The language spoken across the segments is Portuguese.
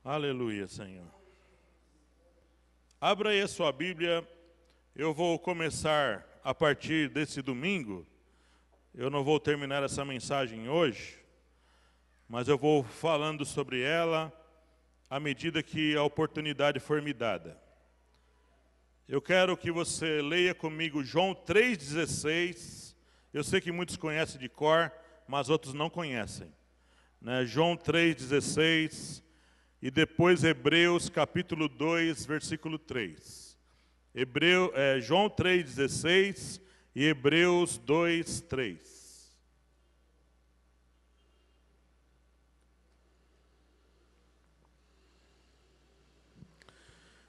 Aleluia, Senhor. Abra aí a sua Bíblia. Eu vou começar a partir desse domingo. Eu não vou terminar essa mensagem hoje, mas eu vou falando sobre ela à medida que a oportunidade for me dada. Eu quero que você leia comigo João 3,16. Eu sei que muitos conhecem de cor, mas outros não conhecem. João 3,16 e depois Hebreus capítulo 2, versículo 3. João 3,16 e Hebreus 2, 3.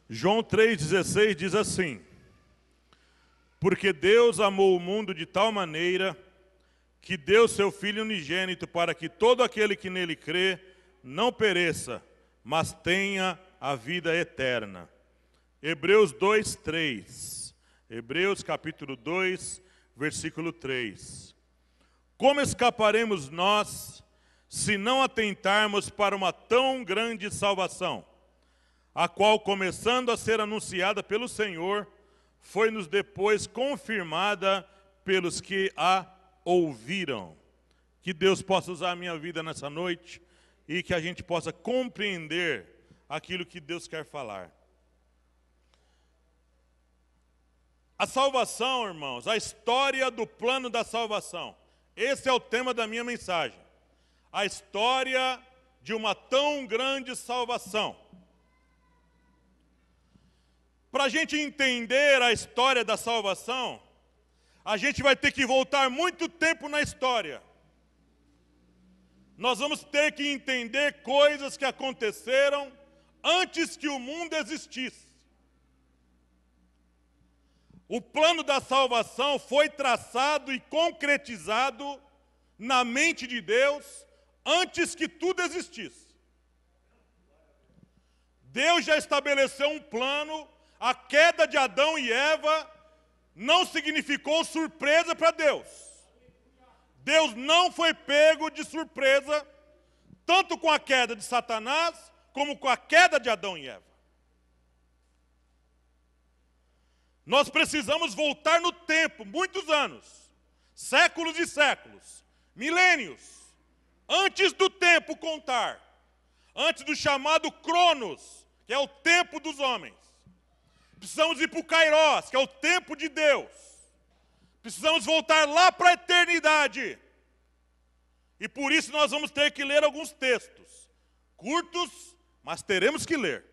João 3,16 diz assim: porque Deus amou o mundo de tal maneira que deu seu Filho unigênito para que todo aquele que nele crê não pereça, mas tenha a vida eterna. Hebreus 2, 3. Hebreus capítulo 2, versículo 3. Como escaparemos nós se não atentarmos para uma tão grande salvação, a qual, começando a ser anunciada pelo Senhor, foi-nos depois confirmada pelos que a ouviram? Que Deus possa usar a minha vida nessa noite e que a gente possa compreender aquilo que Deus quer falar. A salvação, irmãos, a história do plano da salvação. Esse é o tema da minha mensagem. A história de uma tão grande salvação. Para a gente entender a história da salvação, a gente vai ter que voltar muito tempo na história. Nós vamos ter que entender coisas que aconteceram antes que o mundo existisse. O plano da salvação foi traçado e concretizado na mente de Deus antes que tudo existisse. Deus já estabeleceu um plano. A queda de Adão e Eva não significou surpresa para Deus. Deus não foi pego de surpresa, tanto com a queda de Satanás, como com a queda de Adão e Eva. Nós precisamos voltar no tempo, muitos anos, séculos e séculos, milênios, antes do tempo contar, antes do chamado Cronos, que é o tempo dos homens. Precisamos ir para o Kairos, que é o tempo de Deus. Precisamos voltar lá para a eternidade. E por isso nós vamos ter que ler alguns textos. Curtos, mas teremos que ler.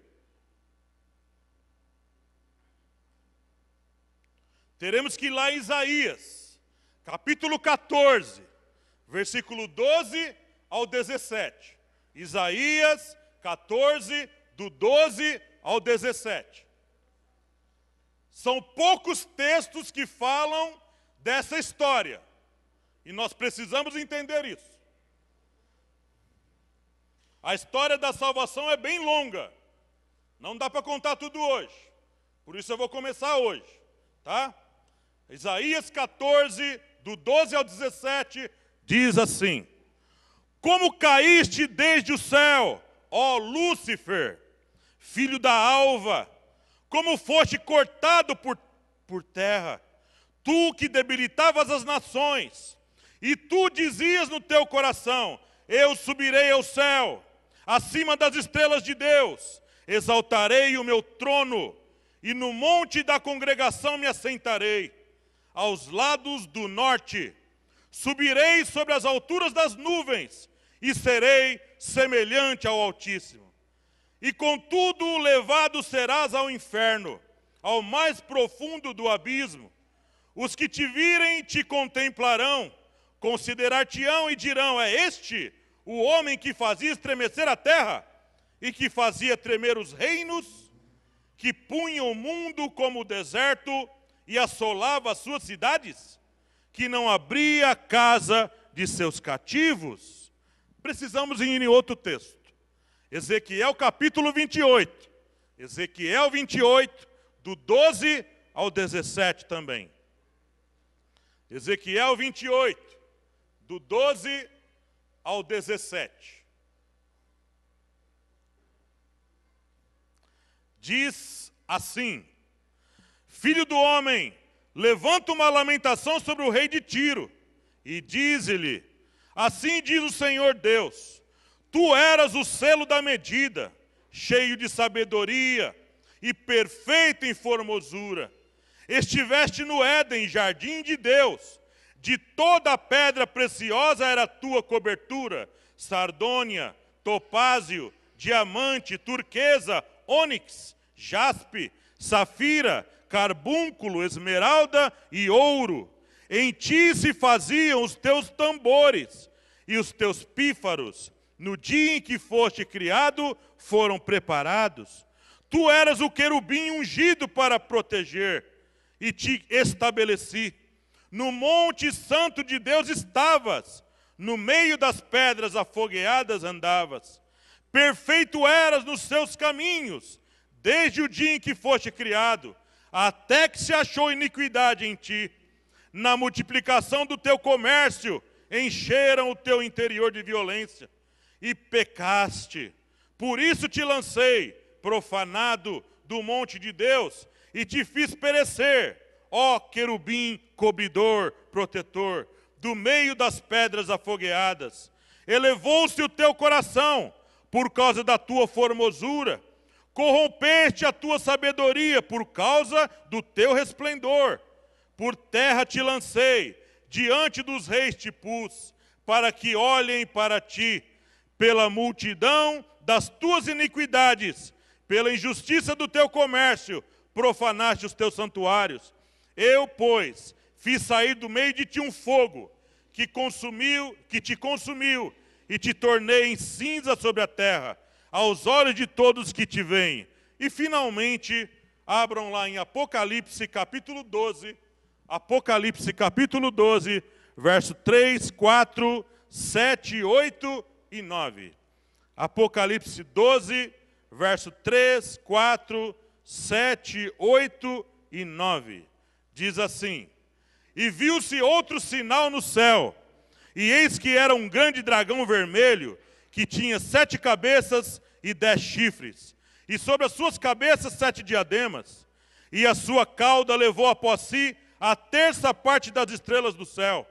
Teremos que ir lá em Isaías, capítulo 14, versículo 12 ao 17. Isaías 14, do 12 ao 17. São poucos textos que falam dessa história. E nós precisamos entender isso. A história da salvação é bem longa. Não dá para contar tudo hoje. Por isso eu vou começar hoje. Tá? Isaías 14, do 12 ao 17, diz assim: como caíste desde o céu, ó Lúcifer, filho da alva, como foste cortado por terra, tu que debilitavas as nações, e tu dizias no teu coração: eu subirei ao céu, acima das estrelas de Deus, exaltarei o meu trono, e no monte da congregação me assentarei, aos lados do norte, subirei sobre as alturas das nuvens, e serei semelhante ao Altíssimo. E contudo levado serás ao inferno, ao mais profundo do abismo. Os que te virem te contemplarão, considerar-te-ão e dirão: é este o homem que fazia estremecer a terra, e que fazia tremer os reinos, que punha o mundo como deserto e assolava as suas cidades, que não abria a casa de seus cativos. Precisamos ir em outro texto. Ezequiel capítulo 28. Ezequiel 28, do 12 ao 17 também. Ezequiel 28, do 12 ao 17. diz assim: Filho do homem, levanta uma lamentação sobre o rei de Tiro, e dize-lhe: assim diz o Senhor Deus, tu eras o selo da medida, cheio de sabedoria e perfeito em formosura. Estiveste no Éden, jardim de Deus, de toda a pedra preciosa era a tua cobertura, sardônia, topázio, diamante, turquesa, ônix, jaspe, safira, carbúnculo, esmeralda e ouro. Em ti se faziam os teus tambores e os teus pífaros. No dia em que foste criado, foram preparados. Tu eras o querubim ungido para proteger, e te estabeleci. No monte santo de Deus estavas, no meio das pedras afogueadas andavas. Perfeito eras nos seus caminhos, desde o dia em que foste criado, até que se achou iniquidade em ti. Na multiplicação do teu comércio, encheram o teu interior de violência, e pecaste. Por isso te lancei, profanado, do monte de Deus, e te fiz perecer, ó querubim cobridor, protetor, do meio das pedras afogueadas. Elevou-se o teu coração, por causa da tua formosura, corrompeste a tua sabedoria, por causa do teu resplendor. Por terra te lancei, diante dos reis te pus, para que olhem para ti, pela multidão das tuas iniquidades, pela injustiça do teu comércio, profanaste os teus santuários. Eu, pois, fiz sair do meio de ti um fogo, que te consumiu, e te tornei em cinza sobre a terra, aos olhos de todos que te veem. E, finalmente, abram lá em Apocalipse, capítulo 12, Apocalipse, capítulo 12, verso 3, 4, 7, 8 e 9. Apocalipse 12, verso 3, 4, 7, 8 e 9. Diz assim: E viu-se outro sinal no céu, e eis que era um grande dragão vermelho, que tinha 7 cabeças e 10 chifres, e sobre as suas cabeças 7 diademas, e a sua cauda levou após si a terça parte das estrelas do céu,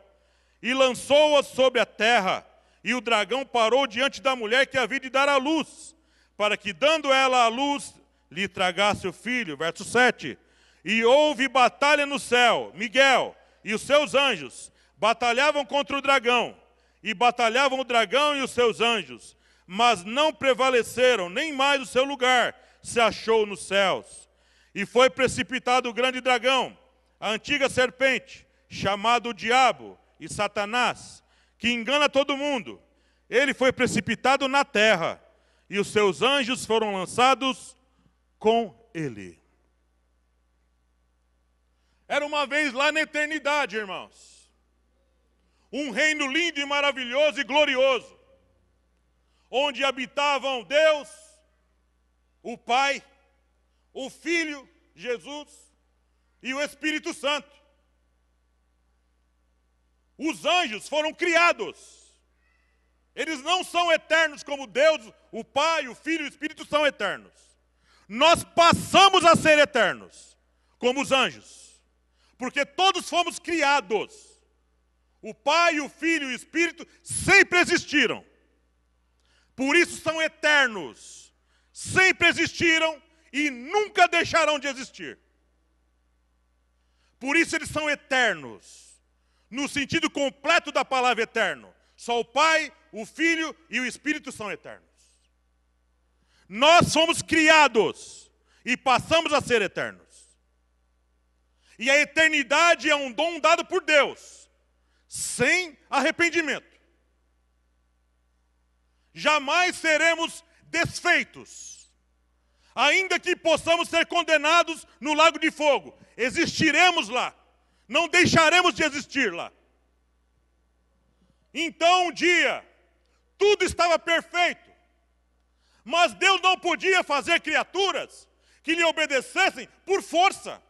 e lançou-as sobre a terra, e o dragão parou diante da mulher que havia de dar à luz, para que, dando ela à luz, lhe tragasse o filho. Verso 7. E houve batalha no céu. Miguel e os seus anjos batalhavam contra o dragão, e batalhavam o dragão e os seus anjos, mas não prevaleceram, nem mais o seu lugar se achou nos céus. E foi precipitado o grande dragão, a antiga serpente, chamado o Diabo e Satanás, que engana todo mundo. Ele foi precipitado na terra, e os seus anjos foram lançados com ele. Era uma vez lá na eternidade, irmãos, um reino lindo e maravilhoso e glorioso, onde habitavam Deus, o Pai, o Filho, Jesus, e o Espírito Santo. Os anjos foram criados. Eles não são eternos como Deus, o Pai, o Filho e o Espírito são eternos. Nós passamos a ser eternos, como os anjos, porque todos fomos criados. O Pai, o Filho e o Espírito sempre existiram. Por isso são eternos. Sempre existiram e nunca deixarão de existir. Por isso eles são eternos, no sentido completo da palavra eterno. Só o Pai, o Filho e o Espírito são eternos. Nós fomos criados e passamos a ser eternos. E a eternidade é um dom dado por Deus, sem arrependimento. Jamais seremos desfeitos, ainda que possamos ser condenados no lago de fogo. Existiremos lá, não deixaremos de existir lá. Então um dia, tudo estava perfeito, mas Deus não podia fazer criaturas que lhe obedecessem por força.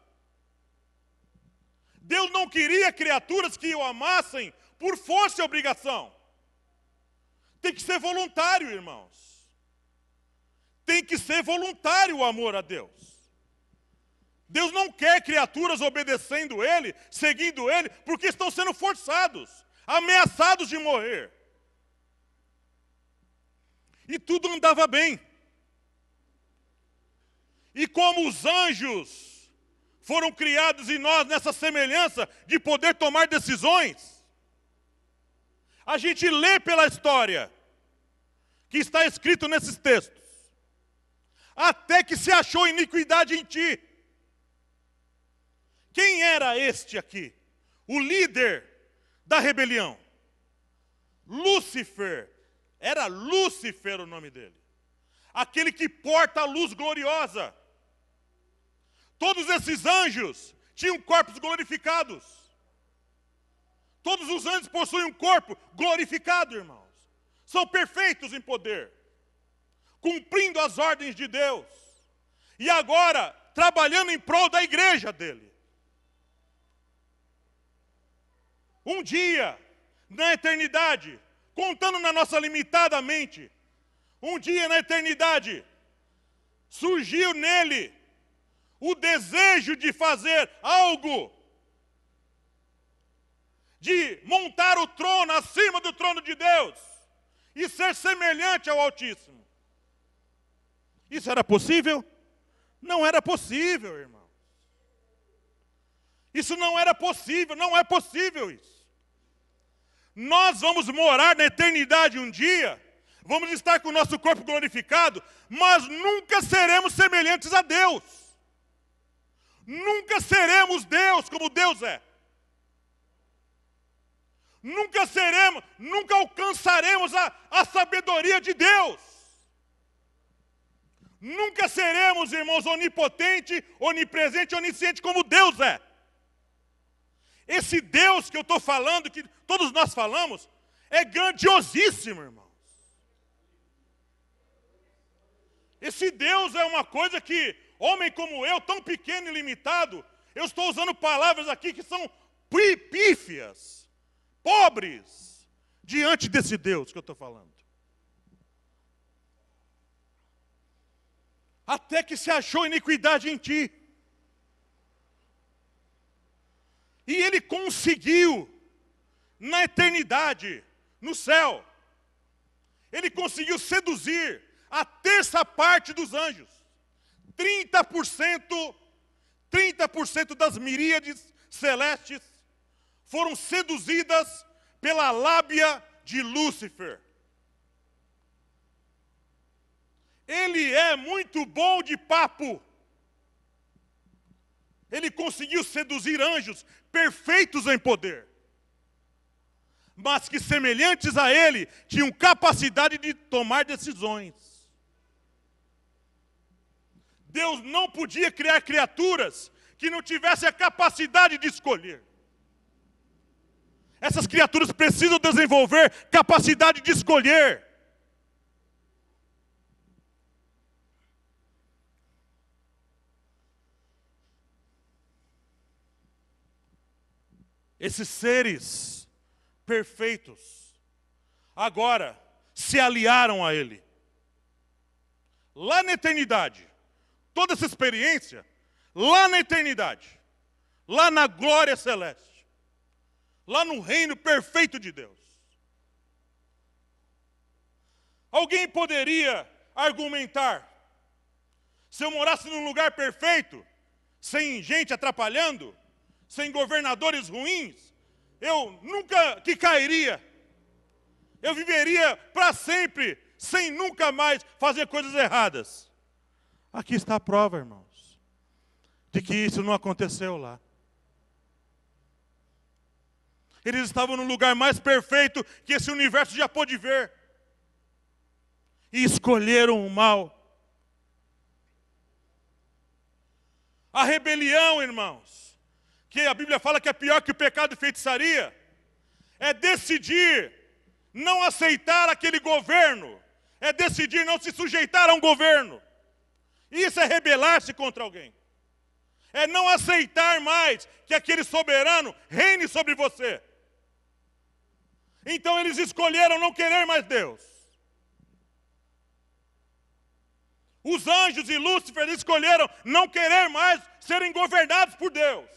Deus não queria criaturas que o amassem por força e obrigação. Tem que ser voluntário, irmãos. Tem que ser voluntário o amor a Deus. Deus não quer criaturas obedecendo Ele, seguindo Ele, porque estão sendo forçados, ameaçados de morrer. E tudo andava bem. E como os anjos foram criados em nós nessa semelhança de poder tomar decisões, a gente lê pela história que está escrito nesses textos. Até que se achou iniquidade em ti. Quem era este aqui? O líder da rebelião. Lúcifer. Era Lúcifer o nome dele. Aquele que porta a luz gloriosa. Todos esses anjos tinham corpos glorificados. Todos os anjos possuem um corpo glorificado, irmãos. São perfeitos em poder, cumprindo as ordens de Deus. E agora, trabalhando em prol da igreja dele. Um dia, na eternidade, contando na nossa limitada mente, um dia na eternidade, surgiu nele o desejo de fazer algo, de montar o trono acima do trono de Deus e ser semelhante ao Altíssimo. Isso era possível? Não era possível, irmão. Isso não era possível, não é possível isso. Nós vamos morar na eternidade um dia, vamos estar com o nosso corpo glorificado, mas nunca seremos semelhantes a Deus. Nunca seremos Deus como Deus é. Nunca alcançaremos a sabedoria de Deus. Nunca seremos, irmãos, onipotente, onipresente, onisciente como Deus é. Esse Deus que eu estou falando, que todos nós falamos, é grandiosíssimo, irmãos. Esse Deus é uma coisa que, homem como eu, tão pequeno e limitado, eu estou usando palavras aqui que são pífias, pobres, diante desse Deus que eu estou falando. Até que se achou iniquidade em ti. E ele conseguiu, na eternidade, no céu, ele conseguiu seduzir a terça parte dos anjos. 30% das miríades celestes foram seduzidas pela lábia de Lúcifer. Ele é muito bom de papo. Ele conseguiu seduzir anjos perfeitos em poder, mas que semelhantes a ele tinham capacidade de tomar decisões. Deus não podia criar criaturas que não tivessem a capacidade de escolher. Essas criaturas precisam desenvolver capacidade de escolher. Esses seres perfeitos agora se aliaram a ele. Lá na eternidade, toda essa experiência, lá na eternidade, lá na glória celeste, lá no reino perfeito de Deus. Alguém poderia argumentar, se eu morasse num lugar perfeito, sem gente atrapalhando, sem governadores ruins, eu nunca que cairia. Eu viveria para sempre, sem nunca mais fazer coisas erradas. Aqui está a prova, irmãos, de que isso não aconteceu lá. Eles estavam no lugar mais perfeito que esse universo já pôde ver. E escolheram o mal. A rebelião, irmãos, que a Bíblia fala que é pior que o pecado e feitiçaria, é decidir não aceitar aquele governo, é decidir não se sujeitar a um governo. Isso é rebelar-se contra alguém. É não aceitar mais que aquele soberano reine sobre você. Então eles escolheram não querer mais Deus. Os anjos e Lúcifer escolheram não querer mais serem governados por Deus.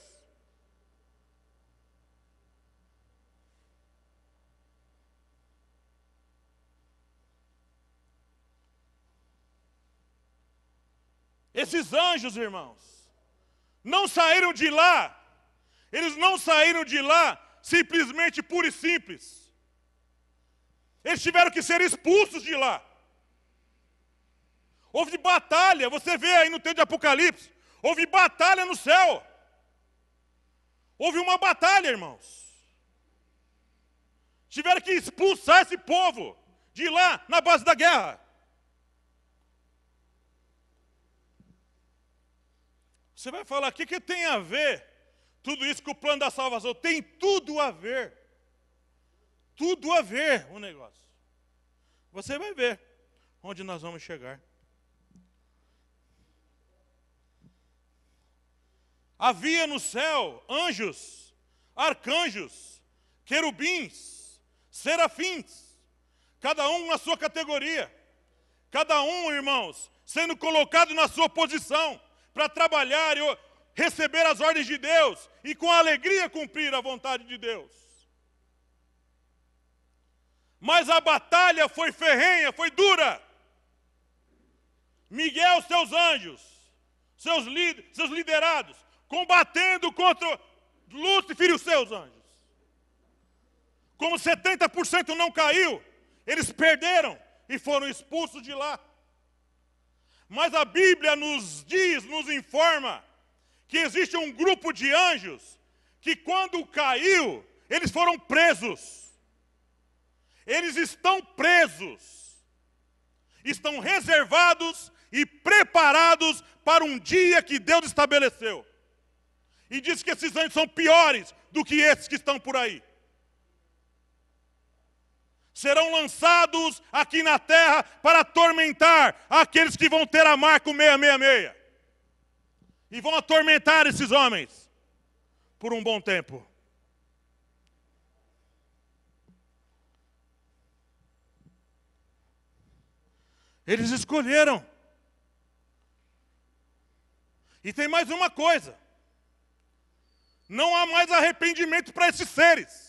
Esses anjos, irmãos, não saíram de lá. Eles não saíram de lá simplesmente puro e simples. Eles tiveram que ser expulsos de lá. Houve batalha, você vê aí no texto de Apocalipse, houve batalha no céu. Houve uma batalha, irmãos. Tiveram que expulsar esse povo de lá na base da guerra. Você vai falar, o que tem a ver tudo isso com o plano da salvação? Tem tudo a ver. Tudo a ver o negócio. Você vai ver onde nós vamos chegar. Havia no céu anjos, arcanjos, querubins, serafins, cada um na sua categoria. Cada um, irmãos, sendo colocado na sua posição para trabalhar e receber as ordens de Deus e com alegria cumprir a vontade de Deus. Mas a batalha foi ferrenha, foi dura. Miguel, seus anjos, seus liderados, combatendo contra Lúcifer e os seus anjos. Como 70% não caiu, eles perderam e foram expulsos de lá. Mas a Bíblia nos diz, nos informa, que existe um grupo de anjos que quando caiu, eles foram presos. Eles estão presos. Estão reservados e preparados para um dia que Deus estabeleceu. E diz que esses anjos são piores do que esses que estão por aí. Serão lançados aqui na terra para atormentar aqueles que vão ter a marca 666. E vão atormentar esses homens por um bom tempo. Eles escolheram. E tem mais uma coisa. Não há mais arrependimento para esses seres.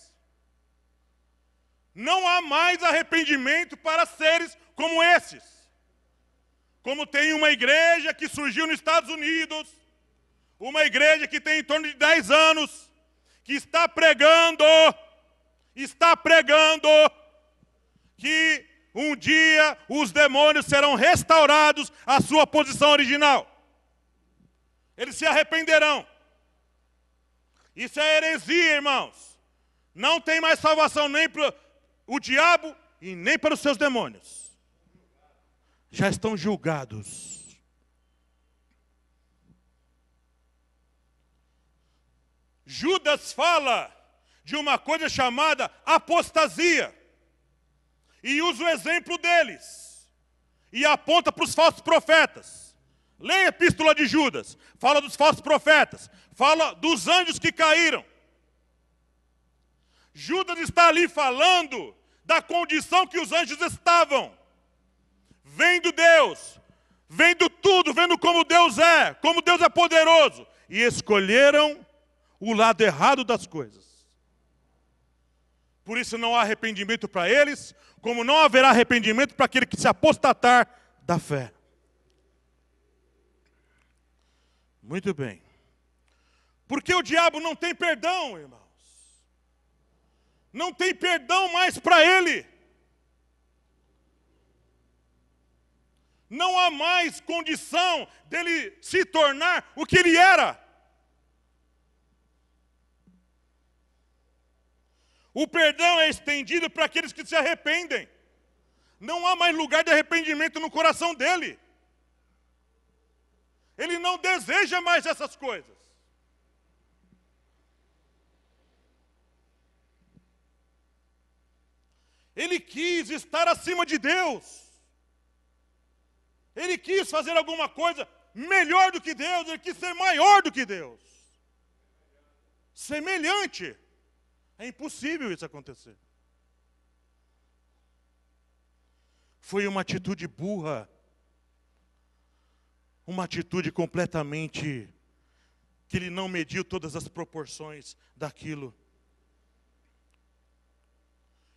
Não há mais arrependimento para seres como esses. Como tem uma igreja que surgiu nos Estados Unidos, uma igreja que tem em torno de 10 anos, que está pregando que um dia os demônios serão restaurados à sua posição original. Eles se arrependerão. Isso é heresia, irmãos. Não tem mais salvação nem para o diabo e nem para os seus demônios. Já estão julgados. Judas fala de uma coisa chamada apostasia. E usa o exemplo deles. E aponta para os falsos profetas. Leia a epístola de Judas. Fala dos falsos profetas. Fala dos anjos que caíram. Judas está ali falando da condição que os anjos estavam. Vendo Deus. Vendo tudo. Vendo como Deus é. Como Deus é poderoso. E escolheram o lado errado das coisas. Por isso não há arrependimento para eles, como não haverá arrependimento para aquele que se apostatar da fé. Muito bem. Porque o diabo não tem perdão, irmãos. Não tem perdão mais para ele. Não há mais condição dele se tornar o que ele era. O perdão é estendido para aqueles que se arrependem. Não há mais lugar de arrependimento no coração dele. Ele não deseja mais essas coisas. Ele quis estar acima de Deus. Ele quis fazer alguma coisa melhor do que Deus. Ele quis ser maior do que Deus. Semelhante. É impossível isso acontecer. Foi uma atitude burra. uma atitude completamente que ele não mediu todas as proporções daquilo.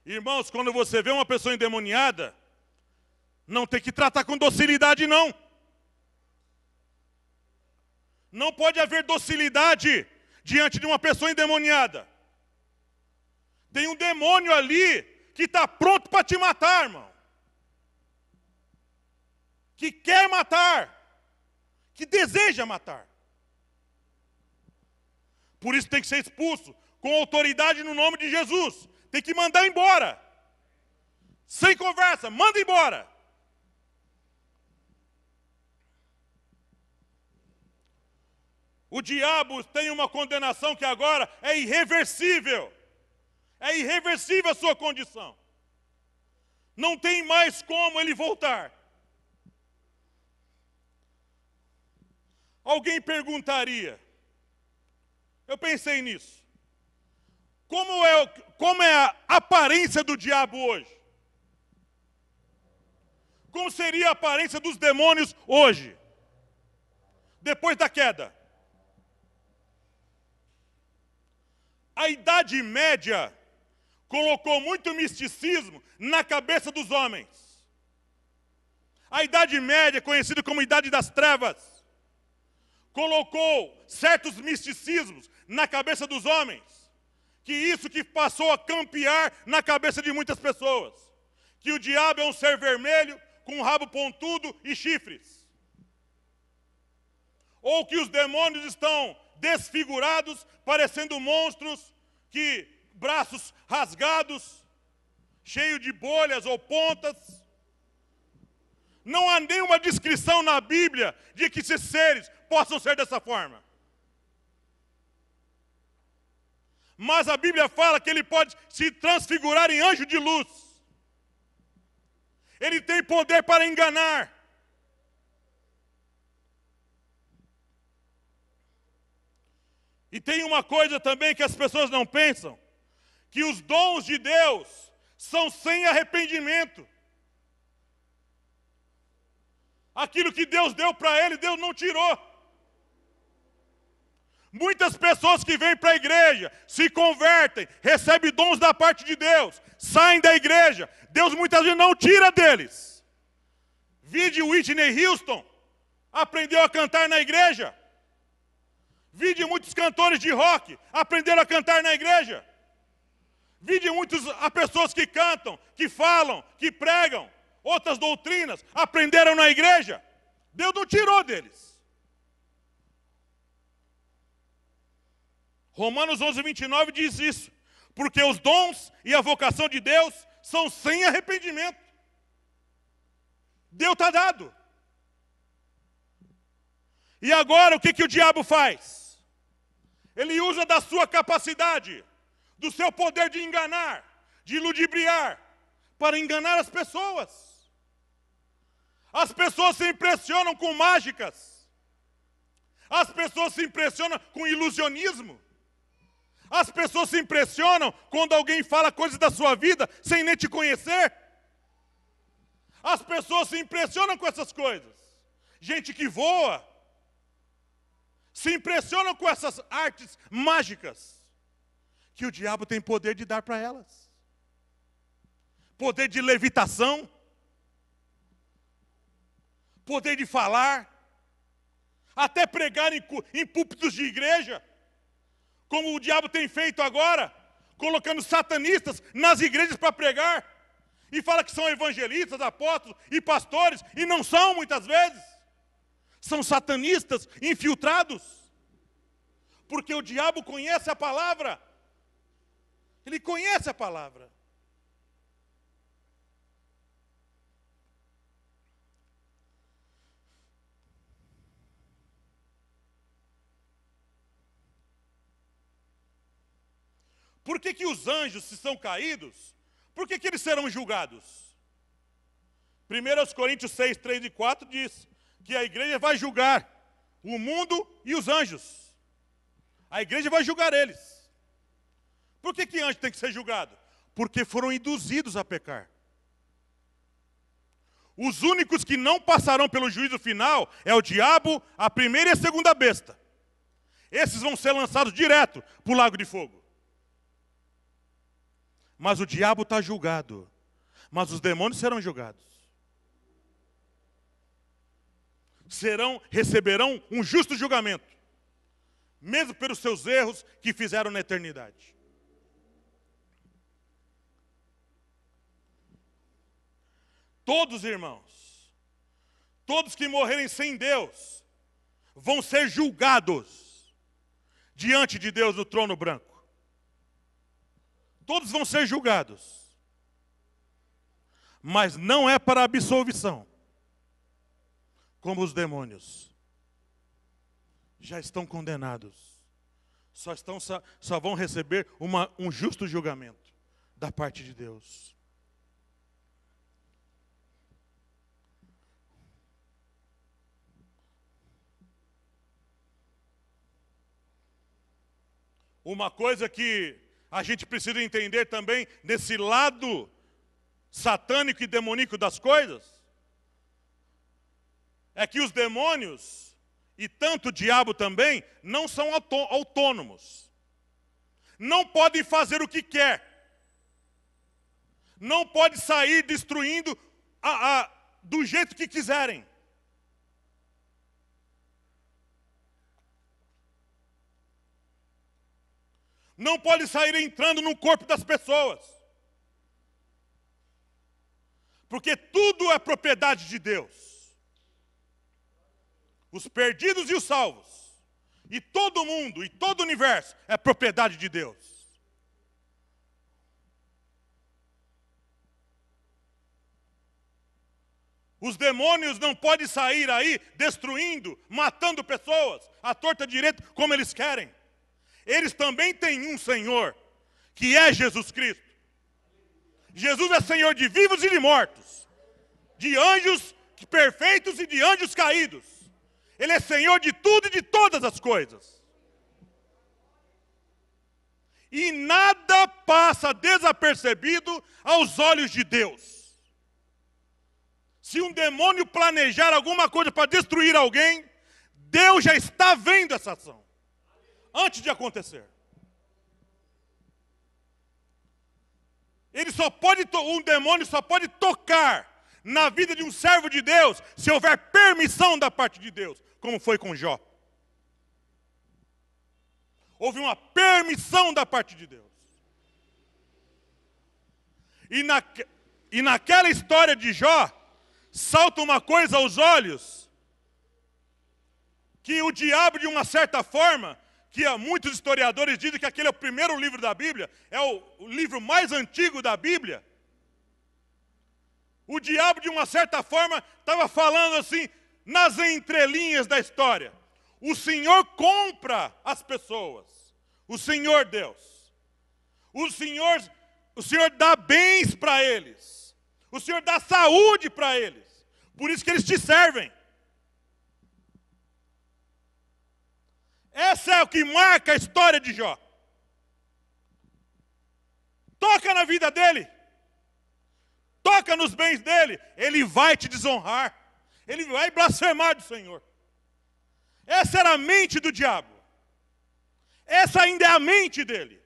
Irmãos, quando você vê uma pessoa endemoniada, não tem que tratar com docilidade, não. Não pode haver docilidade diante de uma pessoa endemoniada. Tem um demônio ali que está pronto para te matar, irmão. Que quer matar. Que deseja matar. Por isso tem que ser expulso com autoridade no nome de Jesus. Tem que mandar embora. Sem conversa, manda embora. O diabo tem uma condenação que agora é irreversível. É irreversível a sua condição. Não tem mais como ele voltar. Alguém perguntaria, eu pensei nisso, como é a aparência do diabo hoje? Como seria a aparência dos demônios hoje? Depois da queda? A Idade Média colocou muito misticismo na cabeça dos homens. A Idade Média, conhecida como Idade das Trevas, colocou certos misticismos na cabeça dos homens. Que isso que passou a campear na cabeça de muitas pessoas. Que o diabo é um ser vermelho, com um rabo pontudo e chifres. Ou que os demônios estão desfigurados, parecendo monstros, que braços rasgados, cheios de bolhas ou pontas. Não há nenhuma descrição na Bíblia de que esses seres possam ser dessa forma. Mas a Bíblia fala que ele pode se transfigurar em anjo de luz. Ele tem poder para enganar. E tem uma coisa também que as pessoas não pensam, que os dons de Deus são sem arrependimento. Aquilo que Deus deu para ele, Deus não tirou. Muitas pessoas que vêm para a igreja, se convertem, recebem dons da parte de Deus, saem da igreja, Deus muitas vezes não tira deles. Vide Whitney Houston, aprendeu a cantar na igreja. Vide muitos cantores de rock, aprenderam a cantar na igreja. Vide muitas pessoas que cantam, que falam, que pregam, outras doutrinas, aprenderam na igreja. Deus não tirou deles. Romanos 11:29 diz isso. Porque os dons e a vocação de Deus são sem arrependimento. Deus está dado. E agora o que o diabo faz? Ele usa da sua capacidade, do seu poder de enganar, de ludibriar, para enganar as pessoas. As pessoas se impressionam com mágicas. As pessoas se impressionam com ilusionismo. As pessoas se impressionam quando alguém fala coisas da sua vida sem nem te conhecer. As pessoas se impressionam com essas coisas. Gente que voa se impressionam com essas artes mágicas que o diabo tem poder de dar para elas. Poder de levitação, poder de falar, até pregar em púlpitos de igreja, como o diabo tem feito agora, colocando satanistas nas igrejas para pregar, e fala que são evangelistas, apóstolos e pastores, e não são muitas vezes. São satanistas infiltrados, porque o diabo conhece a palavra. Ele conhece a palavra. Por que os anjos, se são caídos, por que eles serão julgados? 1 Coríntios 6, 3 e 4 diz que a igreja vai julgar o mundo e os anjos. A igreja vai julgar eles. Por que anjo tem que ser julgado? Porque foram induzidos a pecar. Os únicos que não passarão pelo juízo final é o diabo, a primeira e a segunda besta. Esses vão ser lançados direto para o lago de fogo. Mas o diabo está julgado. Mas os demônios serão julgados. Receberão um justo julgamento. Mesmo pelos seus erros que fizeram na eternidade. Todos, irmãos, todos que morrerem sem Deus, vão ser julgados diante de Deus no trono branco. Todos vão ser julgados. Mas não é para absolvição, como os demônios. Já estão condenados. Só vão receber um justo julgamento da parte de Deus. Uma coisa que a gente precisa entender também, desse lado satânico e demoníaco das coisas, é que os demônios, e tanto o diabo também, não são autônomos. Não podem fazer o que quer. Não pode sair destruindo do jeito que quiserem. Não pode sair entrando no corpo das pessoas. Porque tudo é propriedade de Deus. Os perdidos e os salvos. E todo mundo, e todo o universo é propriedade de Deus. Os demônios não podem sair aí destruindo, matando pessoas, à torta direita, como eles querem. Eles também têm um Senhor, que é Jesus Cristo. Jesus é Senhor de vivos e de mortos, de anjos perfeitos e de anjos caídos. Ele é Senhor de tudo e de todas as coisas. E nada passa desapercebido aos olhos de Deus. Se um demônio planejar alguma coisa para destruir alguém, Deus já está vendo essa ação. Antes de acontecer. Um demônio só pode tocar na vida de um servo de Deus se houver permissão da parte de Deus, como foi com Jó. Houve uma permissão da parte de Deus. E naquela história de Jó, salta uma coisa aos olhos, que o diabo, de uma certa forma, que muitos historiadores dizem que aquele é o primeiro livro da Bíblia, é o livro mais antigo da Bíblia. O diabo, de uma certa forma, estava falando assim, nas entrelinhas da história. O Senhor compra as pessoas. O Senhor Deus. O Senhor dá bens para eles. O Senhor dá saúde para eles. Por isso que eles te servem. Essa é o que marca a história de Jó. Toca na vida dele. Toca nos bens dele. Ele vai te desonrar. Ele vai blasfemar do Senhor. Essa era a mente do diabo. Essa ainda é a mente dele.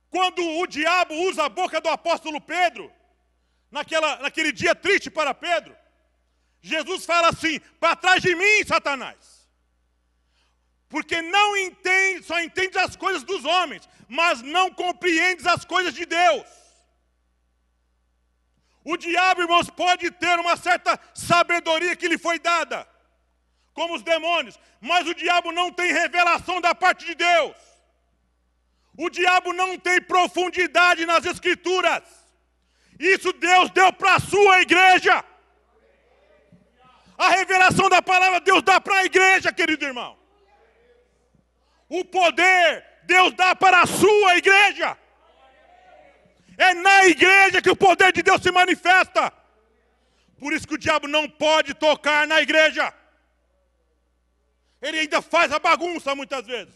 Quando o diabo usa a boca do apóstolo Pedro, naquele dia triste para Pedro, Jesus fala assim: para trás de mim, Satanás. Porque só entende as coisas dos homens, mas não compreendes as coisas de Deus. O diabo, irmãos, pode ter uma certa sabedoria que lhe foi dada, como os demônios, mas o diabo não tem revelação da parte de Deus. O diabo não tem profundidade nas Escrituras. Isso Deus deu para a sua igreja. A revelação da palavra Deus dá para a igreja, querido irmão. O poder Deus dá para a sua igreja. É na igreja que o poder de Deus se manifesta. Por isso que o diabo não pode tocar na igreja. Ele ainda faz a bagunça muitas vezes.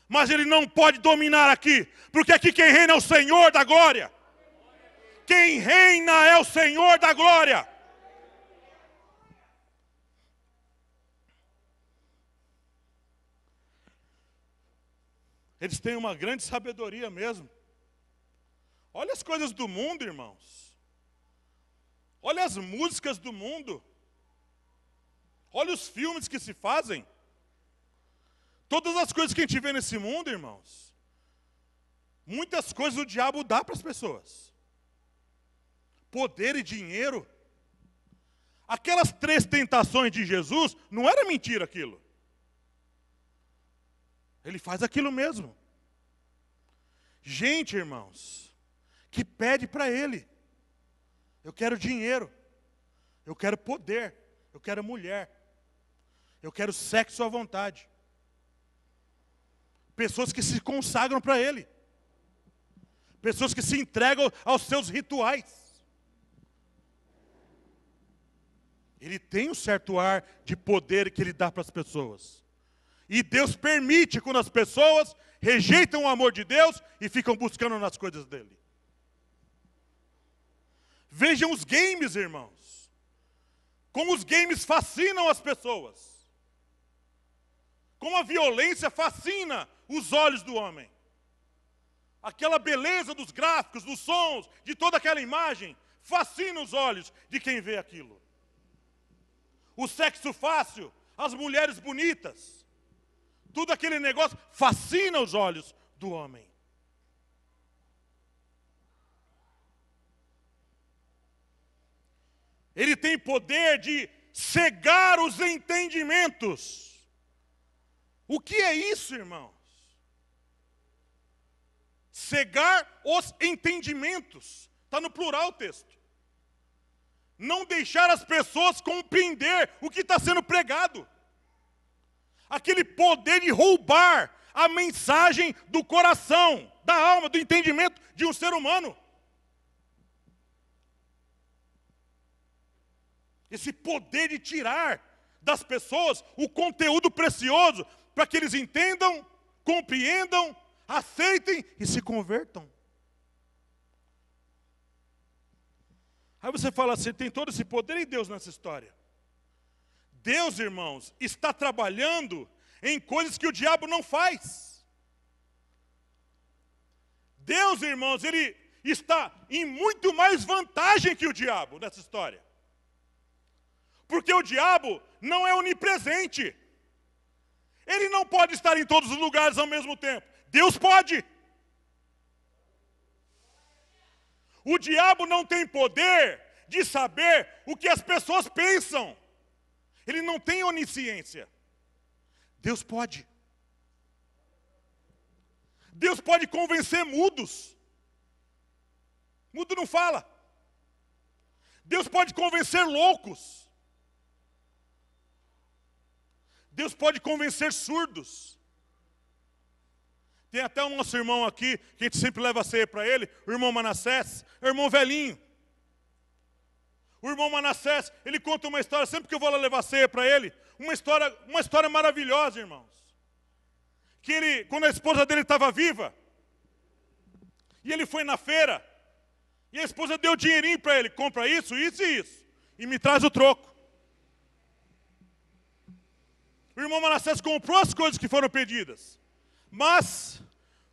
Mas ele não pode dominar aqui. Porque aqui quem reina é o Senhor da glória. Quem reina é o Senhor da glória. Eles têm uma grande sabedoria mesmo. Olha as coisas do mundo, irmãos. Olha as músicas do mundo. Olha os filmes que se fazem. Todas as coisas que a gente vê nesse mundo, irmãos. Muitas coisas o diabo dá para as pessoas. Poder e dinheiro. Aquelas 3 tentações de Jesus, não era mentira aquilo. Ele faz aquilo mesmo. Gente, irmãos, que pede para ele. Eu quero dinheiro. Eu quero poder. Eu quero mulher. Eu quero sexo à vontade. Pessoas que se consagram para ele. Pessoas que se entregam aos seus rituais. Ele tem um certo ar de poder que ele dá para as pessoas. E Deus permite quando as pessoas rejeitam o amor de Deus e ficam buscando nas coisas dele. Vejam os games, irmãos. Como os games fascinam as pessoas. Como a violência fascina os olhos do homem. Aquela beleza dos gráficos, dos sons, de toda aquela imagem, fascina os olhos de quem vê aquilo. O sexo fácil, as mulheres bonitas, tudo aquele negócio fascina os olhos do homem. Ele tem poder de cegar os entendimentos. O que é isso, irmãos? Cegar os entendimentos. Está no plural o texto. Não deixar as pessoas compreender o que está sendo pregado. Aquele poder de roubar a mensagem do coração, da alma, do entendimento de um ser humano. Esse poder de tirar das pessoas o conteúdo precioso para que eles entendam, compreendam, aceitem e se convertam. Aí você fala assim, tem todo esse poder em Deus nessa história. Deus, irmãos, está trabalhando em coisas que o diabo não faz. Deus, irmãos, ele está em muito mais vantagem que o diabo nessa história. Porque o diabo não é onipresente. Ele não pode estar em todos os lugares ao mesmo tempo. Deus pode. O diabo não tem poder de saber o que as pessoas pensam. Ele não tem onisciência. Deus pode. Deus pode convencer mudos. Mudo não fala. Deus pode convencer loucos. Deus pode convencer surdos. Tem até o nosso irmão aqui, que a gente sempre leva a ceia para ele, o irmão Manassés, o irmão velhinho. O irmão Manassés, ele conta uma história, sempre que eu vou lá levar a ceia para ele, uma história maravilhosa, irmãos. Que ele, quando a esposa dele estava viva, e ele foi na feira, e a esposa deu dinheirinho para ele, compra isso, isso e isso, e me traz o troco. O irmão Manassés comprou as coisas que foram pedidas. Mas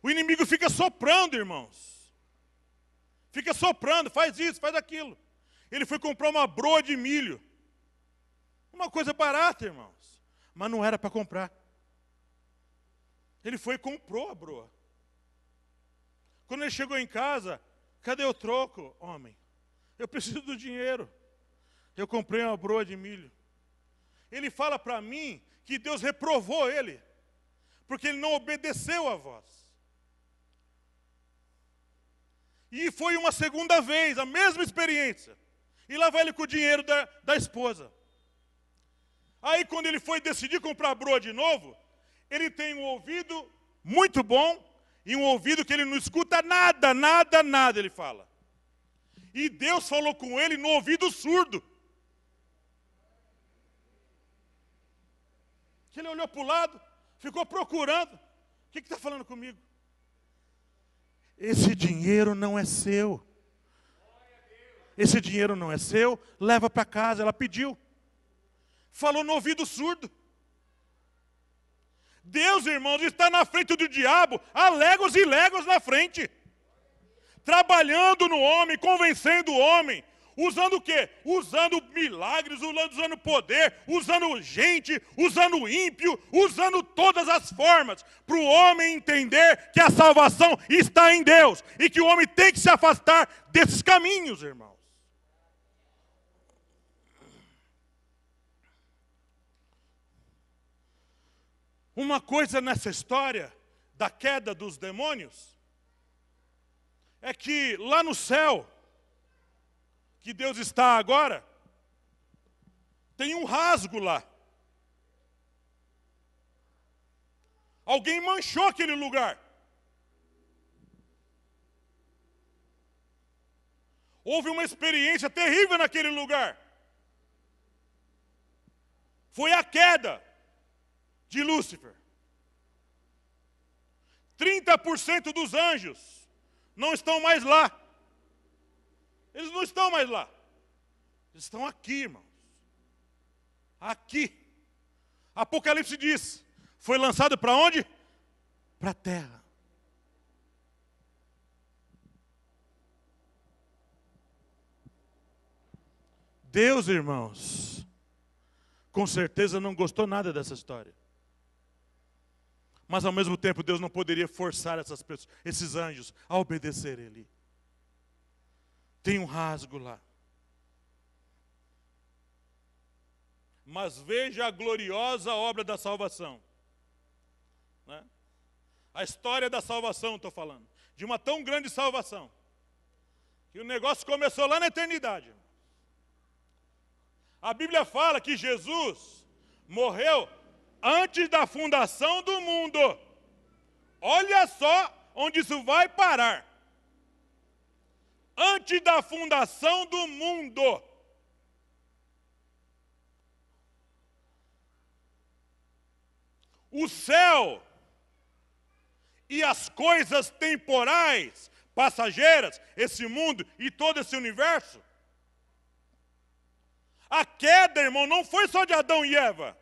o inimigo fica soprando, irmãos. Fica soprando, faz isso, faz aquilo. Ele foi comprar uma broa de milho. Uma coisa barata, irmãos. Mas não era para comprar. Ele foi e comprou a broa. Quando ele chegou em casa, cadê o troco, homem? Eu preciso do dinheiro. Eu comprei uma broa de milho. Ele fala para mim que Deus reprovou ele. Porque ele não obedeceu a voz. E foi uma segunda vez, a mesma experiência. E lá vai ele com o dinheiro da esposa. Aí quando ele foi decidir comprar a broa de novo, ele tem um ouvido muito bom e um ouvido que ele não escuta nada, nada, nada, ele fala. E Deus falou com ele no ouvido surdo. Que ele olhou para o lado, ficou procurando. O que está falando comigo? Esse dinheiro não é seu. Esse dinheiro não é seu, leva para casa. Ela pediu. Falou no ouvido surdo. Deus, irmãos, está na frente do diabo, há léguas e léguas na frente. Trabalhando no homem, convencendo o homem. Usando o quê? Usando milagres, usando poder, usando gente, usando ímpio, usando todas as formas, para o homem entender que a salvação está em Deus, e que o homem tem que se afastar desses caminhos, irmãos. Uma coisa nessa história da queda dos demônios, é que lá no céu, que Deus está agora, tem um rasgo lá. Alguém manchou aquele lugar. Houve uma experiência terrível naquele lugar. Foi a queda de Lúcifer. 30% dos anjos não estão mais lá. Eles não estão mais lá. Eles estão aqui, irmãos. Aqui. Apocalipse diz, foi lançado para onde? Para a terra. Deus, irmãos, com certeza não gostou nada dessa história. Mas ao mesmo tempo Deus não poderia forçar essas pessoas, esses anjos, a obedecer Ele. Tem um rasgo lá. Mas veja a gloriosa obra da salvação. Né? A história da salvação, estou falando. De uma tão grande salvação. Que o negócio começou lá na eternidade. A Bíblia fala que Jesus morreu antes da fundação do mundo. Olha só onde isso vai parar. Antes da fundação do mundo. O céu e as coisas temporais, passageiras, esse mundo e todo esse universo. A queda, irmão, não foi só de Adão e Eva.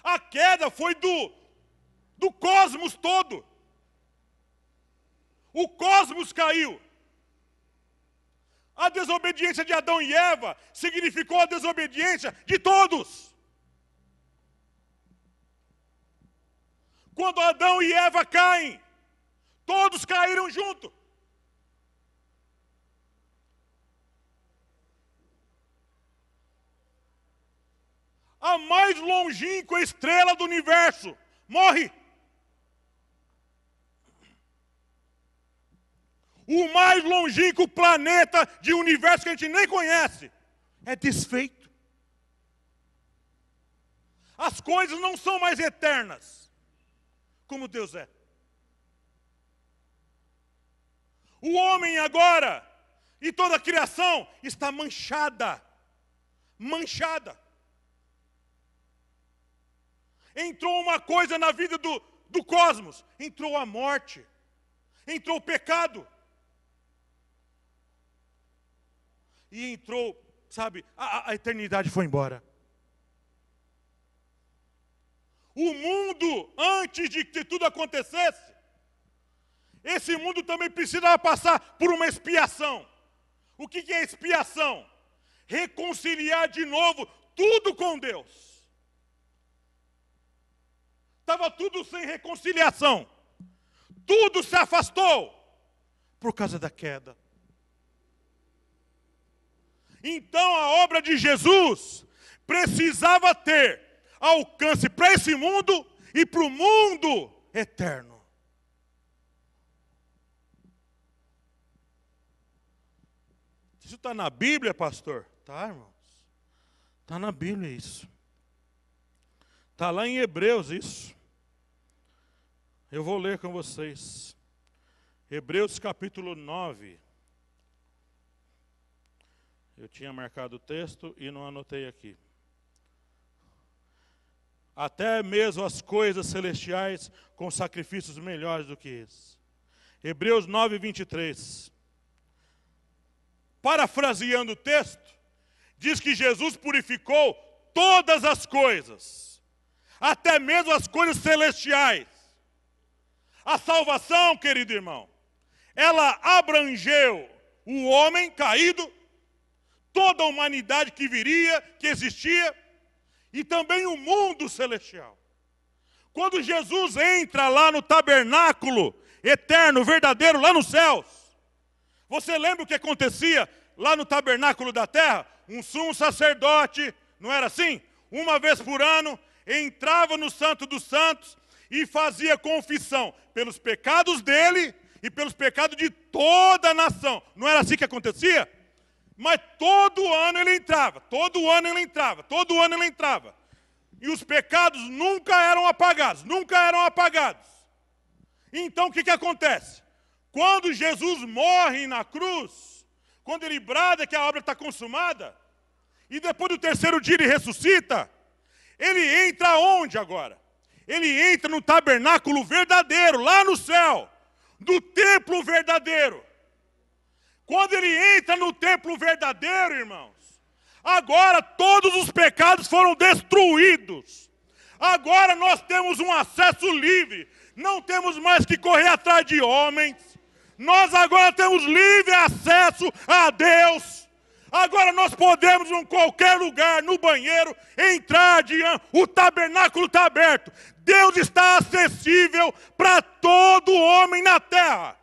A queda foi do cosmos todo. O cosmos caiu. A desobediência de Adão e Eva significou a desobediência de todos. Quando Adão e Eva caem, todos caíram junto. A mais longínqua estrela do universo morre. O mais longínquo planeta de universo que a gente nem conhece é desfeito. As coisas não são mais eternas, como Deus é. O homem agora, e toda a criação, está manchada. Manchada. Entrou uma coisa na vida do cosmos. Entrou a morte. Entrou o pecado. E entrou, sabe, a eternidade foi embora. O mundo, antes de que tudo acontecesse, esse mundo também precisava passar por uma expiação. O que é expiação? Reconciliar de novo tudo com Deus. Estava tudo sem reconciliação. Tudo se afastou por causa da queda. Então a obra de Jesus precisava ter alcance para esse mundo e para o mundo eterno. Isso está na Bíblia, pastor? Tá, irmãos. Está na Bíblia isso. Está lá em Hebreus isso. Eu vou ler com vocês. Hebreus capítulo 9. Eu tinha marcado o texto e não anotei aqui. Até mesmo as coisas celestiais com sacrifícios melhores do que esse. Hebreus 9, 23. Parafraseando o texto, diz que Jesus purificou todas as coisas. até mesmo as coisas celestiais. A salvação, querido irmão, ela abrangeu o homem caído, toda a humanidade que viria, que existia, e também o mundo celestial. Quando Jesus entra lá no tabernáculo eterno, verdadeiro, lá nos céus, você lembra o que acontecia lá no tabernáculo da terra? Um sumo sacerdote, não era assim? Uma vez por ano, entrava no Santo dos Santos e fazia confissão pelos pecados dele e pelos pecados de toda a nação. Não era assim que acontecia? Mas todo ano ele entrava, todo ano ele entrava, todo ano ele entrava. E os pecados nunca eram apagados, nunca eram apagados. Então o que acontece? Quando Jesus morre na cruz, quando ele brada que a obra está consumada, e depois do terceiro dia ele ressuscita, ele entra onde agora? Ele entra no tabernáculo verdadeiro, lá no céu, do templo verdadeiro. Quando ele entra no templo verdadeiro, irmãos, agora todos os pecados foram destruídos. Agora nós temos um acesso livre. Não temos mais que correr atrás de homens. Nós agora temos livre acesso a Deus. Agora nós podemos em qualquer lugar, no banheiro, entrar diante. O tabernáculo está aberto. Deus está acessível para todo homem na terra.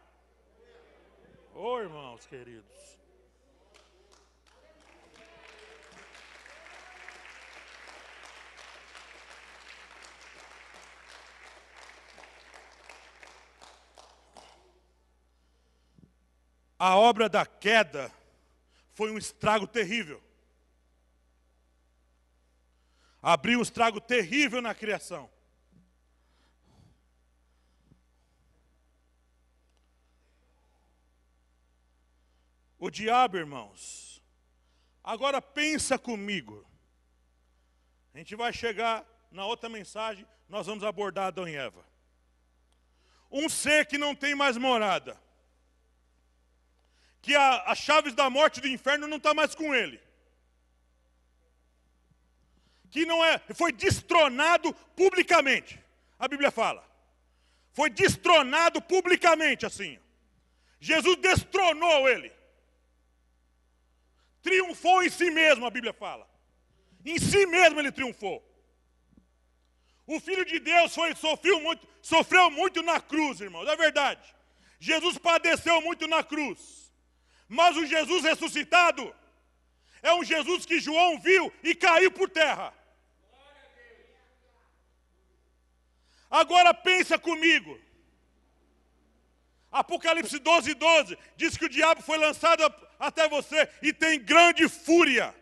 Ô, irmãos queridos. A obra da queda foi um estrago terrível. Abriu um estrago terrível na criação. O diabo, irmãos, agora pensa comigo. A gente vai chegar na outra mensagem, nós vamos abordar Adão e Eva. Um ser que não tem mais morada. Que as chaves da morte e do inferno não estão mais com ele. Que não é, foi destronado publicamente. A Bíblia fala. Foi destronado publicamente assim. Jesus destronou ele. Triunfou em si mesmo, a Bíblia fala. Em si mesmo ele triunfou. O Filho de Deus sofreu muito na cruz, irmãos, é verdade. Jesus padeceu muito na cruz. Mas o Jesus ressuscitado é um Jesus que João viu e caiu por terra. Agora pensa comigo. Apocalipse 12:12 diz que o diabo foi lançado até você e tem grande fúria,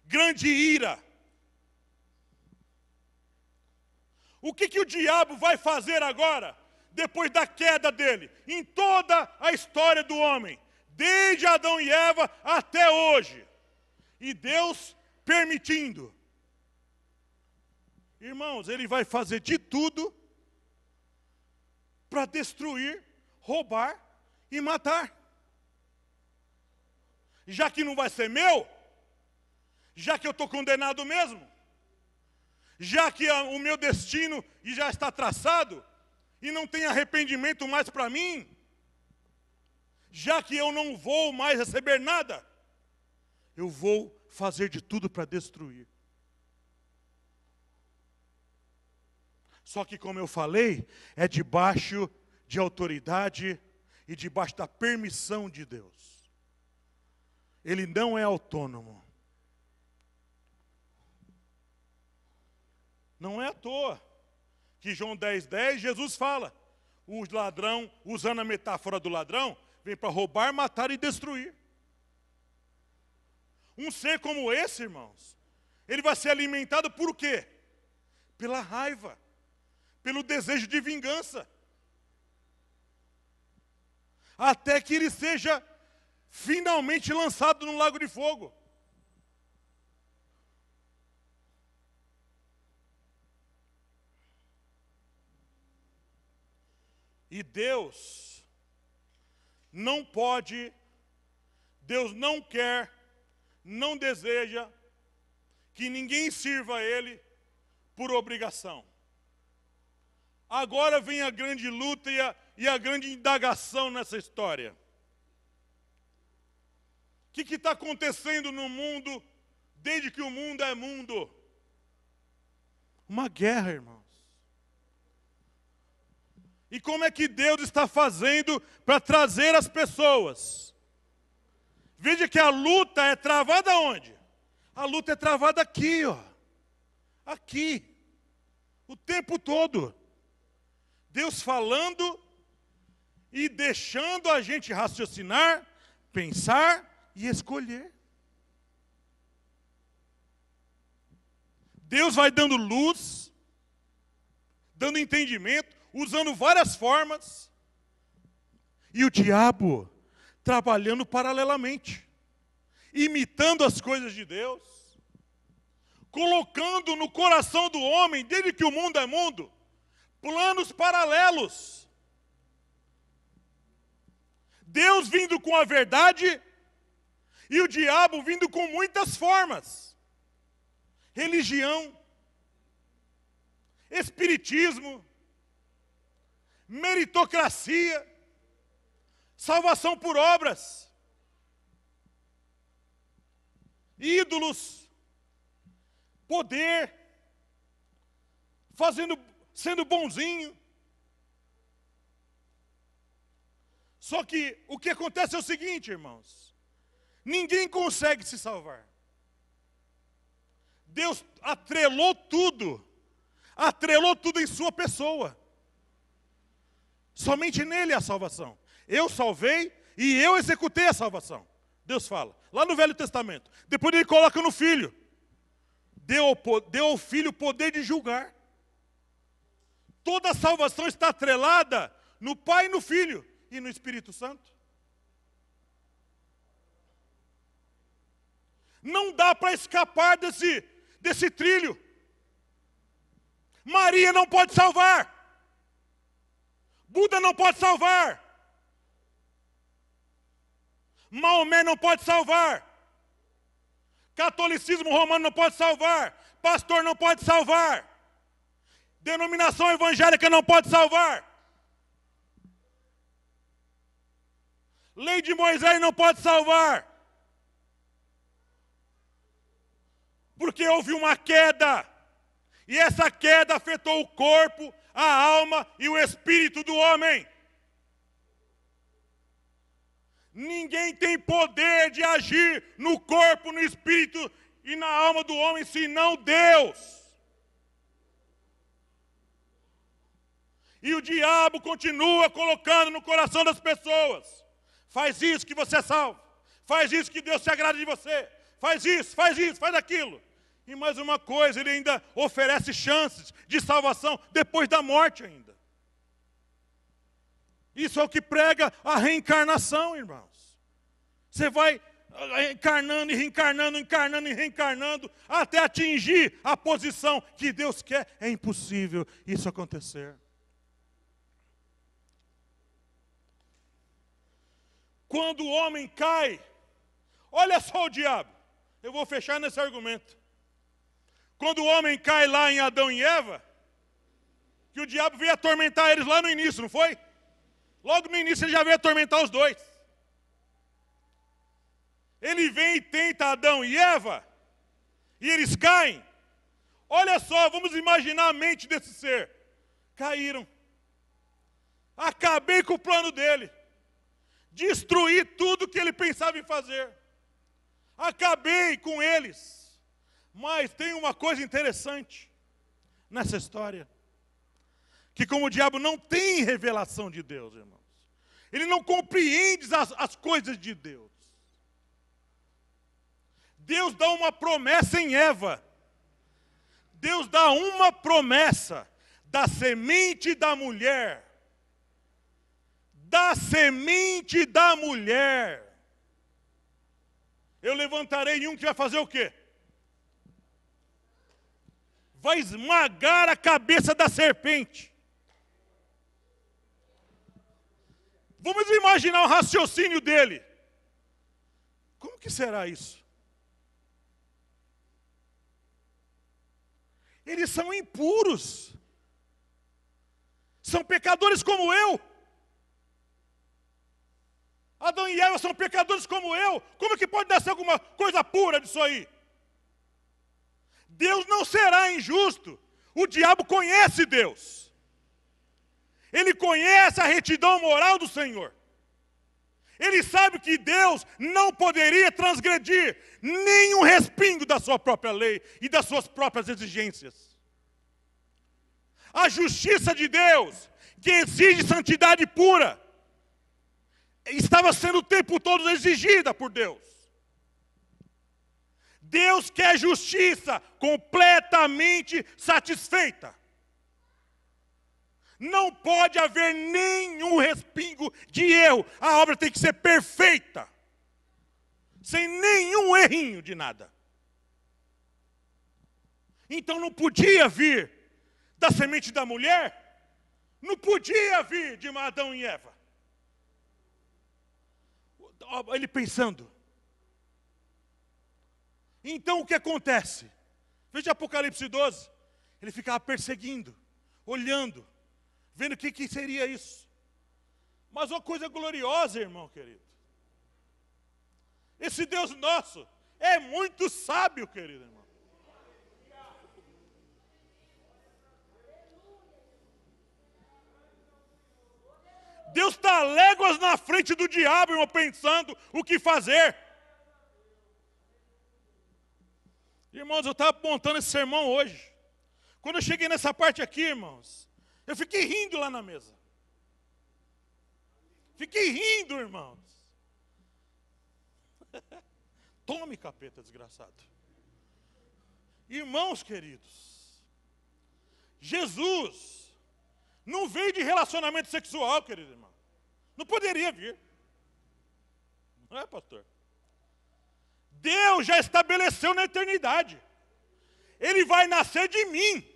grande ira. O que o diabo vai fazer agora, depois da queda dele, em toda a história do homem? Desde Adão e Eva até hoje. E Deus permitindo. Irmãos, ele vai fazer de tudo para destruir, roubar e matar. Já que não vai ser meu, já que eu estou condenado mesmo, já que o meu destino já está traçado e não tem arrependimento mais para mim, já que eu não vou mais receber nada, eu vou fazer de tudo para destruir. Só que, como eu falei, é debaixo de autoridade e debaixo da permissão de Deus. Ele não é autônomo. Não é à toa que João 10:10, Jesus fala, o ladrão, usando a metáfora do ladrão, vem para roubar, matar e destruir. Um ser como esse, irmãos, ele vai ser alimentado por o quê? Pela raiva, pelo desejo de vingança. Até que ele seja finalmente lançado no lago de fogo. E Deus não pode, Deus não quer, não deseja que ninguém sirva a Ele por obrigação. Agora vem a grande luta e a grande indagação nessa história. O que está acontecendo no mundo desde que o mundo é mundo? Uma guerra, irmãos. E como é que Deus está fazendo para trazer as pessoas? Veja que a luta é travada onde? A luta é travada aqui, ó. Aqui. O tempo todo. Deus falando e deixando a gente raciocinar, pensar e escolher. Deus vai dando luz, dando entendimento, usando várias formas. E o diabo trabalhando paralelamente, imitando as coisas de Deus, colocando no coração do homem, desde que o mundo é mundo, planos paralelos. Deus vindo com a verdade e o diabo vindo com muitas formas. Religião, espiritismo, meritocracia, salvação por obras, ídolos, poder, sendo bonzinho. Só que o que acontece é o seguinte, irmãos. Ninguém consegue se salvar. Deus atrelou tudo em sua pessoa. Somente nele há salvação. Eu salvei e eu executei a salvação. Deus fala, lá no Velho Testamento. Depois ele coloca no Filho. Deu ao Filho o poder de julgar. Toda a salvação está atrelada no Pai e no Filho e no Espírito Santo. Não dá para escapar desse trilho. Maria não pode salvar. Buda não pode salvar. Maomé não pode salvar. Catolicismo romano não pode salvar. Pastor não pode salvar. Denominação evangélica não pode salvar. Lei de Moisés não pode salvar. Porque houve uma queda. E essa queda afetou o corpo, a alma e o espírito do homem. Ninguém tem poder de agir no corpo, no espírito e na alma do homem, senão Deus. E o diabo continua colocando no coração das pessoas. Faz isso que você é salvo. Faz isso que Deus se agrada de você. Faz isso, faz aquilo. E mais uma coisa, ele ainda oferece chances de salvação depois da morte ainda. Isso é o que prega a reencarnação, irmãos. Você vai encarnando e reencarnando, encarnando e reencarnando, até atingir a posição que Deus quer. É impossível isso acontecer. Quando o homem cai, olha só o diabo. Eu vou fechar nesse argumento. Quando o homem cai lá em Adão e Eva, que o diabo veio atormentar eles lá no início, não foi? Logo no início ele já veio atormentar os dois. Ele vem e tenta Adão e Eva, e eles caem. Olha só, vamos imaginar a mente desse ser. Caíram. Acabei com o plano dele. Destruí tudo que ele pensava em fazer. Acabei com eles. Mas tem uma coisa interessante nessa história. Que como o diabo não tem revelação de Deus, irmãos. Ele não compreende as coisas de Deus. Deus dá uma promessa em Eva. Deus dá uma promessa da semente da mulher. Da semente da mulher. Eu levantarei um que vai fazer o quê? Vai esmagar a cabeça da serpente. Vamos imaginar o raciocínio dele. Como que será isso? Eles são impuros. São pecadores como eu. Adão e Eva são pecadores como eu. Como é que pode nascer alguma coisa pura disso aí? Deus não será injusto. O diabo conhece Deus. Ele conhece a retidão moral do Senhor. Ele sabe que Deus não poderia transgredir nenhum respingo da sua própria lei e das suas próprias exigências. A justiça de Deus, que exige santidade pura, estava sendo o tempo todo exigida por Deus. Deus quer justiça completamente satisfeita. Não pode haver nenhum respingo de erro. A obra tem que ser perfeita. Sem nenhum errinho de nada. Então não podia vir da semente da mulher. Não podia vir de Adão e Eva. Ele pensando. Então o que acontece? Veja Apocalipse 12. Ele ficava perseguindo, olhando, vendo o que seria isso. Mas uma coisa gloriosa, irmão querido. Esse Deus nosso é muito sábio, querido irmão. Deus está léguas na frente do diabo, irmão, pensando o que fazer. Irmãos, eu estava montando esse sermão hoje. Quando eu cheguei nessa parte aqui, irmãos, eu fiquei rindo lá na mesa. Fiquei rindo, irmãos. Tome, capeta desgraçado. Irmãos queridos, Jesus não veio de relacionamento sexual, querido irmão. Não poderia vir. Não é, pastor? Deus já estabeleceu na eternidade. Ele vai nascer de mim.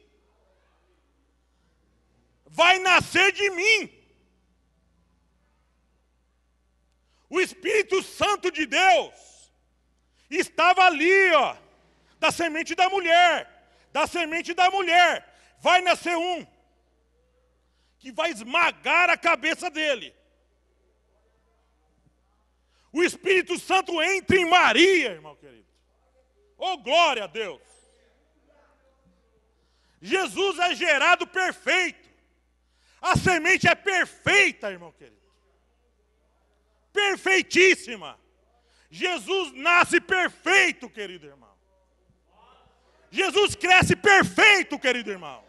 Vai nascer de mim. O Espírito Santo de Deus estava ali, ó, da semente da mulher. Da semente da mulher. Vai nascer um que vai esmagar a cabeça dele. O Espírito Santo entra em Maria, irmão querido. Oh, glória a Deus. Jesus é gerado perfeito. A semente é perfeita, irmão querido. Perfeitíssima. Jesus nasce perfeito, querido irmão. Jesus cresce perfeito, querido irmão.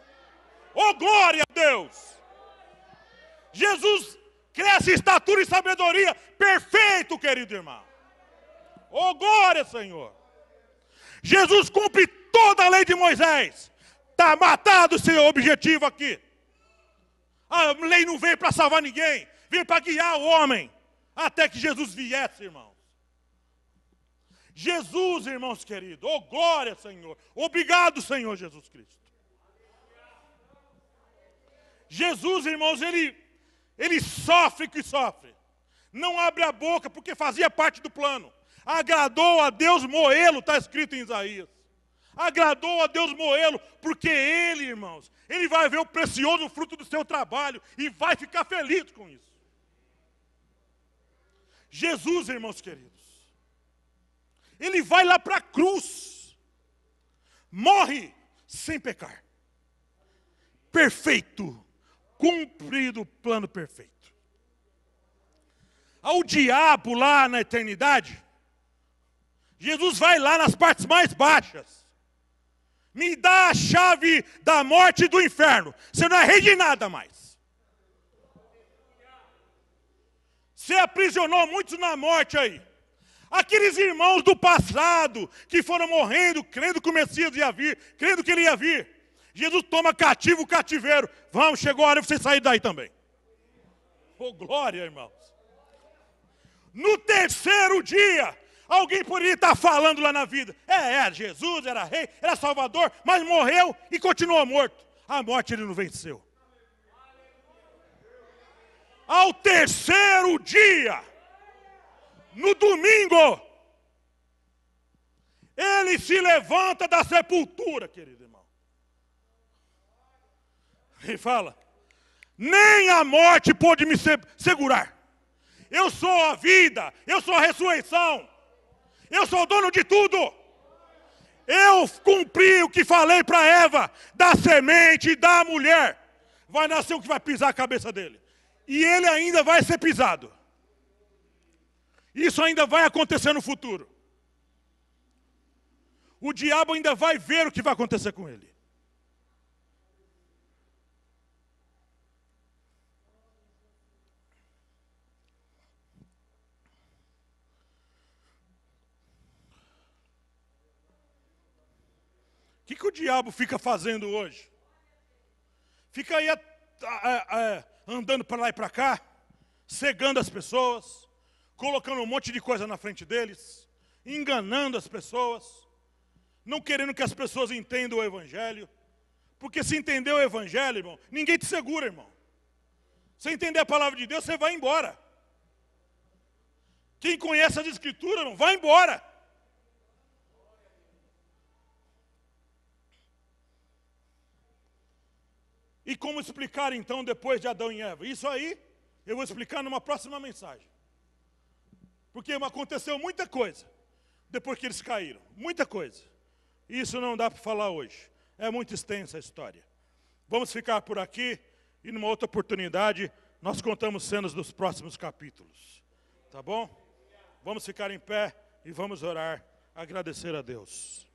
Oh, glória a Deus. Jesus cresce em estatura e sabedoria perfeito, querido irmão. Oh, glória, Senhor. Jesus cumpre toda a lei de Moisés. Está matado o seu objetivo aqui. A lei não veio para salvar ninguém. Veio para guiar o homem. Até que Jesus viesse, irmãos. Jesus, irmãos queridos. Oh, glória, Senhor. Obrigado, Senhor Jesus Cristo. Jesus, irmãos, ele sofre que sofre. Não abre a boca porque fazia parte do plano. Agradou a Deus moê-lo, está escrito em Isaías. Agradou a Deus moê-lo, porque ele, irmãos, ele vai ver o precioso fruto do seu trabalho e vai ficar feliz com isso. Jesus, irmãos queridos, ele vai lá para a cruz, morre sem pecar. Perfeito, cumprido o plano perfeito. Ao diabo lá na eternidade, Jesus vai lá nas partes mais baixas. Me dá a chave da morte e do inferno. Você não é rei de nada mais. Você aprisionou muitos na morte aí. Aqueles irmãos do passado que foram morrendo, crendo que o Messias ia vir, crendo que ele ia vir. Jesus toma cativo o cativeiro. Vamos, chegou a hora de você sair daí também. Oh, glória, irmãos. No terceiro dia, alguém poderia estar falando lá na vida. Jesus era rei, era salvador, mas morreu e continuou morto. A morte ele não venceu. Ao terceiro dia, no domingo, ele se levanta da sepultura, querido irmão. Ele fala: nem a morte pôde me segurar. Eu sou a vida, eu sou a ressurreição, eu sou o dono de tudo. Eu cumpri o que falei para Eva, da semente da mulher. Vai nascer o que vai pisar a cabeça dele. E ele ainda vai ser pisado. Isso ainda vai acontecer no futuro. O diabo ainda vai ver o que vai acontecer com ele. O que o diabo fica fazendo hoje? Fica aí andando para lá e para cá, cegando as pessoas, colocando um monte de coisa na frente deles, enganando as pessoas, não querendo que as pessoas entendam o Evangelho. Porque se entender o Evangelho, irmão, ninguém te segura, irmão. Se entender a palavra de Deus, você vai embora. Quem conhece as Escrituras, irmão, vai embora. E como explicar então depois de Adão e Eva? Isso aí eu vou explicar numa próxima mensagem. Porque aconteceu muita coisa depois que eles caíram. Muita coisa. Isso não dá para falar hoje. É muito extensa a história. Vamos ficar por aqui e numa outra oportunidade nós contamos cenas dos próximos capítulos. Tá bom? Vamos ficar em pé e vamos orar, agradecer a Deus.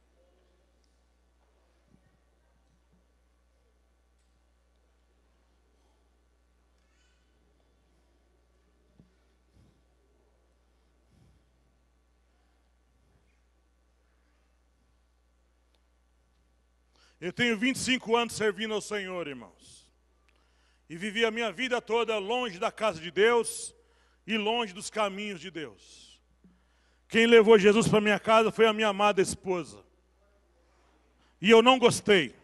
Eu tenho 25 anos servindo ao Senhor, irmãos. E vivi a minha vida toda longe da casa de Deus e longe dos caminhos de Deus. Quem levou Jesus para minha casa foi a minha amada esposa. E eu não gostei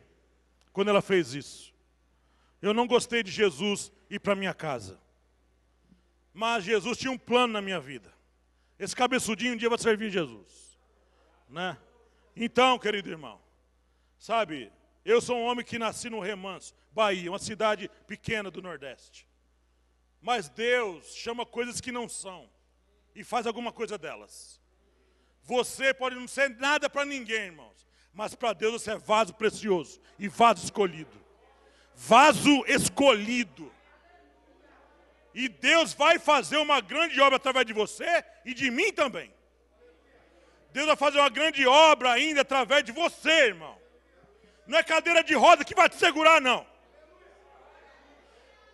quando ela fez isso. Eu não gostei de Jesus ir para minha casa. Mas Jesus tinha um plano na minha vida. Esse cabeçudinho um dia vai servir Jesus. Né? Então, querido irmão, sabe, eu sou um homem que nasci no Remanso, Bahia, uma cidade pequena do Nordeste. Mas Deus chama coisas que não são e faz alguma coisa delas. Você pode não ser nada para ninguém, irmãos, mas para Deus você é vaso precioso e vaso escolhido. Vaso escolhido. E Deus vai fazer uma grande obra através de você e de mim também. Deus vai fazer uma grande obra ainda através de você, irmão. Não é cadeira de roda que vai te segurar, não.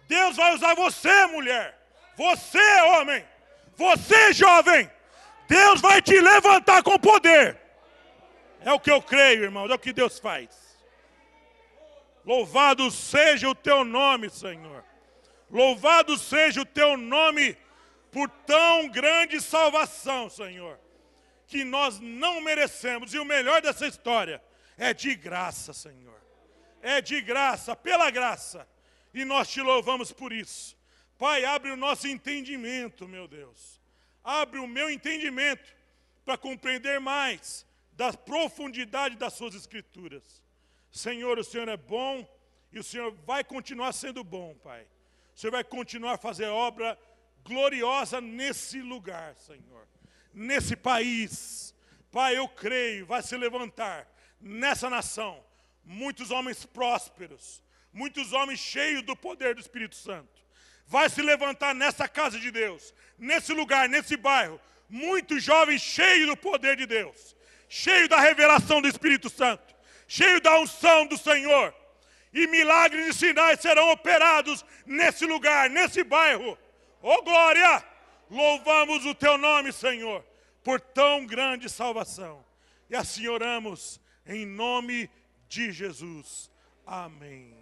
Deus vai usar você, mulher. Você, homem. Você, jovem. Deus vai te levantar com poder. É o que eu creio, irmão. É o que Deus faz. Louvado seja o teu nome, Senhor. Louvado seja o teu nome por tão grande salvação, Senhor, que nós não merecemos. E o melhor dessa história é de graça, Senhor. É de graça, pela graça. E nós te louvamos por isso. Pai, abre o nosso entendimento, meu Deus. Abre o meu entendimento para compreender mais da profundidade das suas Escrituras. Senhor, o Senhor é bom e o Senhor vai continuar sendo bom, Pai. O Senhor vai continuar a fazer obra gloriosa nesse lugar, Senhor. Nesse país. Pai, eu creio, vai se levantar nessa nação muitos homens prósperos, muitos homens cheios do poder do Espírito Santo. Vai se levantar nessa casa de Deus, nesse lugar, nesse bairro, muitos jovens cheios do poder de Deus, cheios da revelação do Espírito Santo, cheios da unção do Senhor. E milagres e sinais serão operados nesse lugar, nesse bairro. Oh glória! Louvamos o teu nome, Senhor, por tão grande salvação. E assim oramos em nome de Jesus. Amém.